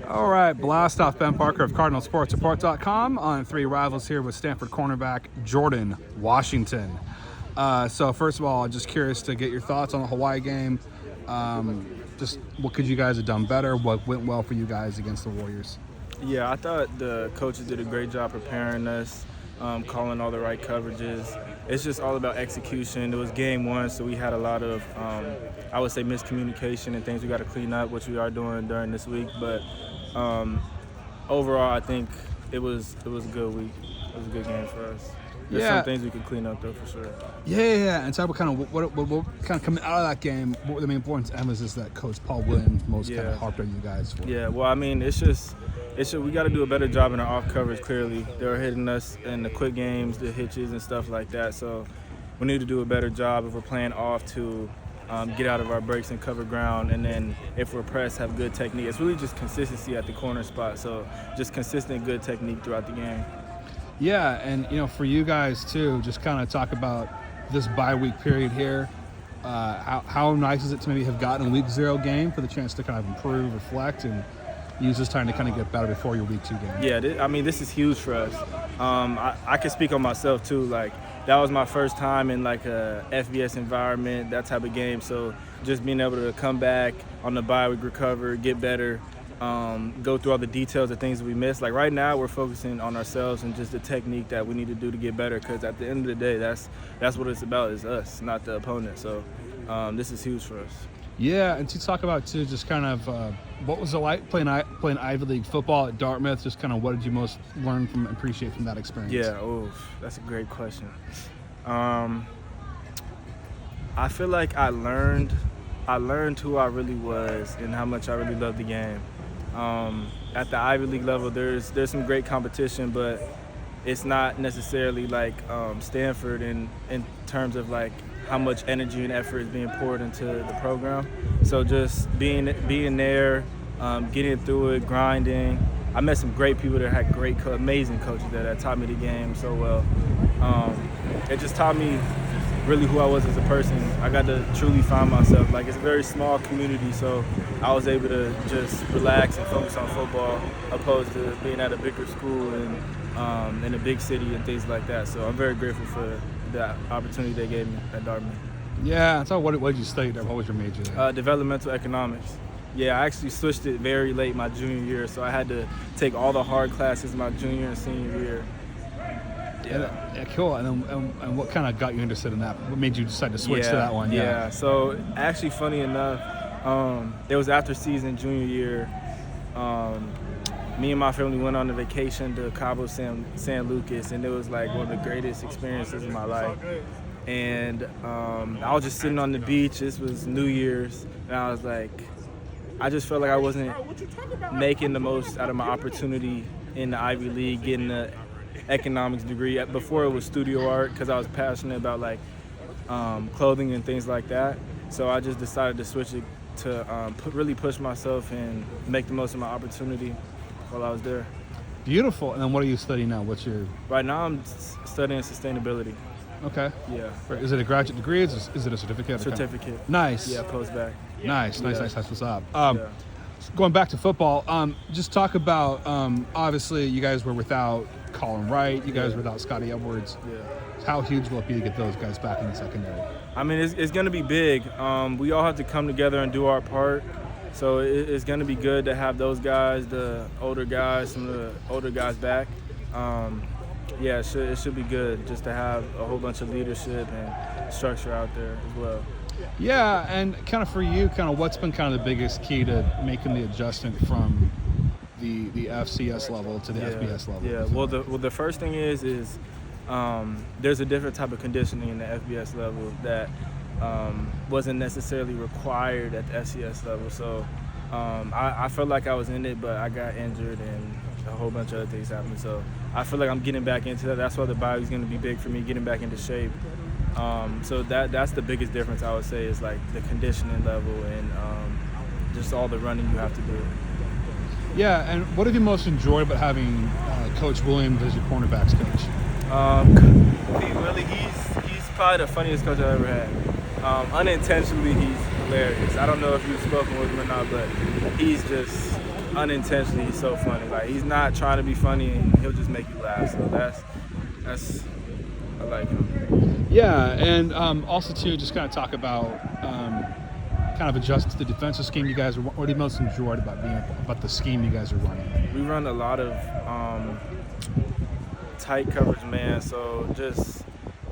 All right, blast off. Ben Parker of CardinalSportsReport.com on Three Rivals here with Stanford cornerback Jordan Washington. So first of all, I'm just curious to get your thoughts on the Hawaii game. Just what could you guys have done better? What went well for you guys against the Warriors? Yeah, I thought the coaches did a great job preparing us, calling all the right coverages. It's just all about execution. It was game one, so we had a lot of, I would say, miscommunication and things we got to clean up, which we are doing during this week. But overall, I think it was a good week. It was a good game for us. There's some things we could clean up, though, for sure. Yeah. And talk about kind of what kind of coming out of that game, what were the main points of emphasis that Coach Paul Williams most kind of harped on you guys for? Yeah, well, I mean, we got to do a better job in our off coverage, clearly. They were hitting us in the quick games, the hitches and stuff like that. So we need to do a better job if we're playing off to get out of our breaks and cover ground. And then if we're pressed, have good technique. It's really just consistency at the corner spot. So just consistent good technique throughout the game. Yeah, and for you guys too, just kind of talk about this bye week period here. How nice is it to maybe have gotten a week 0 game for the chance to kind of improve, reflect, and use this time to kind of get better before your week 2 game? Yeah, this is huge for us. I can speak on myself too. Like, that was my first time in like a FBS environment, that type of game. So just being able to come back on the bye week, recover, get better, go through all the details of things that we missed. Like right now, we're focusing on ourselves and just the technique that we need to do to get better. Because at the end of the day, that's what it's about, is us, not the opponent. So this is huge for us. Yeah, and to talk about too, just kind of what was it like playing Ivy League football at Dartmouth? Just kind of what did you most learn from, appreciate from that experience? Yeah, that's a great question. I feel like I learned who I really was and how much I really loved the game. At the Ivy League level, there's some great competition, but it's not necessarily like Stanford in terms of like how much energy and effort is being poured into the program. So just being there, getting through it, grinding. I met some great people that had amazing coaches that taught me the game so well. It just taught me really who I was as a person. I got to truly find myself. Like, it's a very small community, so I was able to just relax and focus on football opposed to being at a bigger school and in a big city and things like that. So I'm very grateful for the opportunity they gave me at Dartmouth. Yeah, so what did you study there? What was your major there? Developmental economics. Yeah, I actually switched it very late my junior year, so I had to take all the hard classes my junior and senior year. Yeah, cool. And what kind of got you interested in that? What made you decide to switch to that one? Yeah. So actually, funny enough, it was after season junior year. Me and my family went on a vacation to Cabo San Lucas, and it was like one of the greatest experiences of my life. And I was just sitting on the beach. This was New Year's, and I was like, I just felt like I wasn't making the most out of my opportunity in the Ivy League, getting the economics degree. Before it was studio art, because I was passionate about like clothing and things like that. So I just decided to switch it to really push myself and make the most of my opportunity while I was there. Beautiful. And then what are you studying now? Right now I'm studying sustainability. Okay. Yeah. Is it a graduate degree? Is it a certificate? Certificate. Nice. Yeah, post-bac. Nice. That's what's up. Going back to football, just talk about, obviously you guys were without Colin Wright, you guys were without Scotty Edwards. Yeah. How huge will it be to get those guys back in the secondary? I mean, it's going to be big. We all have to come together and do our part. So it's going to be good to have those guys, some of the older guys back. Yeah, it should be good just to have a whole bunch of leadership and structure out there as well. Yeah, and kind of for you, kind of what's been kind of the biggest key to making the adjustment from the FCS level to the FBS level? Yeah, well, the first thing is there's a different type of conditioning in the FBS level that wasn't necessarily required at the FCS level. So I felt like I was in it, but I got injured and a whole bunch of other things happened. So I feel like I'm getting back into that. That's why the bye is going to be big for me, getting back into shape. So that's the biggest difference, I would say, is like the conditioning level and just all the running you have to do. Yeah, and what have you most enjoyed about having Coach Williams as your cornerbacks coach? He's probably the funniest coach I've ever had. Unintentionally, hilarious. I don't know if you've spoken with him or not, but he's just unintentionally, he's so funny. Like, he's not trying to be funny, and he'll just make you laugh. So that's I like him. Yeah, and also too, just kind of talk about kind of adjust to the defensive scheme you guys are. What do you most enjoyed about the scheme you guys are running? We run a lot of tight coverage man, so just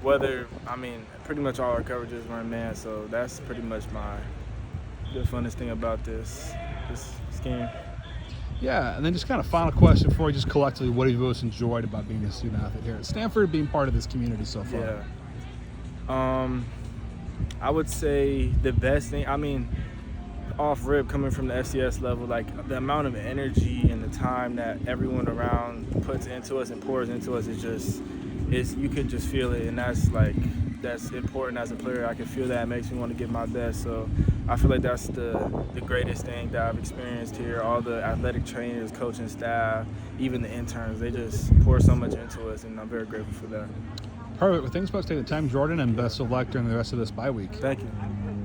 pretty much all our coverages run man, so that's pretty much the funnest thing about this scheme. Yeah, and then just kind of final question for you, just collectively, what have you most enjoyed about being a student athlete here at Stanford, being part of this community so far? Yeah. I would say the best thing, off rip, coming from the FCS level, like the amount of energy and the time that everyone around puts into us and pours into us you could just feel it, and that's important as a player. I can feel that. It makes me want to give my best. So I feel like that's the greatest thing that I've experienced here. All the athletic trainers, coaching staff, even the interns, they just pour so much into us, and I'm very grateful for that. Perfect. Well, thanks for taking the time, Jordan, and best of luck during the rest of this bye week. Thank you.